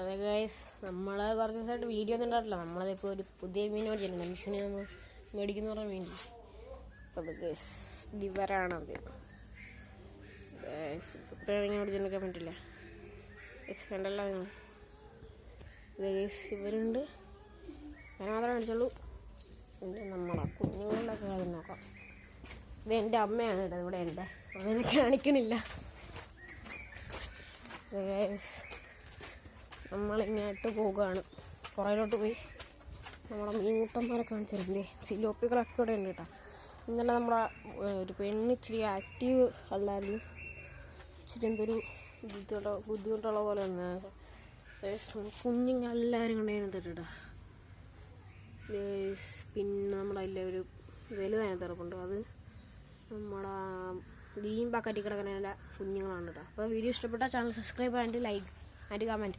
അതെ ഗൈസ്, നമ്മൾ കുറച്ച് ദിവസമായിട്ട് വീഡിയോ ഒന്നും ഉണ്ടായിട്ടില്ല. നമ്മളതിപ്പോൾ ഒരു പുതിയ മീൻ മേടിച്ചിട്ടുണ്ട്. മിഷനെ നമ്മൾ മേടിക്കുന്ന പറഞ്ഞ മീൻ. അപ്പോൾ ഗൈസ് ദിവരാണത്. ഗൈസ് ഇപ്പോഴാണെങ്കിൽ മേടിച്ചെടുക്കാൻ പറ്റില്ല. ഗൈസ് കണ്ടല്ലോ നിങ്ങൾ. ഇത് ഗൈസ് ഇവരുണ്ട്. ഞാൻ മാത്രമേ മേടിച്ചുള്ളൂ. പിന്നെ നമ്മളെ കുഞ്ഞുങ്ങളുടെ കാര്യം നോക്കാം. ഇത് എൻ്റെ അമ്മയാണ് കേട്ടോ. ഇവിടെ ഉണ്ട്, അവനെ കാണിക്കണില്ല. ഗൈസ് നമ്മളിങ്ങോട്ട് പോവുകയാണ്. പുറയിലോട്ട് പോയി നമ്മളെ മീൻകുട്ടന്മാരെ കാണിച്ചിരുന്നേ. സിലോപ്പികളൊക്കെ ഇവിടെ ഉണ്ട് കേട്ടോ. ഇന്നലെ നമ്മളെ ഒരു പെണ്ണ് ഇച്ചിരി ആക്റ്റീവ് അല്ലായിരുന്നു. ഇച്ചിരി എന്തൊരു ബുദ്ധിമുട്ടുള്ള പോലെ വന്നു. കുഞ്ഞുങ്ങളെല്ലാവരും കൊണ്ടതിനകത്ത് കേട്ടോ. പിന്നെ നമ്മളതിലെ ഒരു വലുതായത് ഇറപ്പുണ്ട്. അത് നമ്മളെ ഗ്രീൻ ബക്കറ്റിൽ കിടക്കുന്ന കുഞ്ഞുങ്ങളാണ് കേട്ടോ. അപ്പോൾ വീഡിയോ ഇഷ്ടപ്പെട്ടാൽ channel subscribe and like and comment.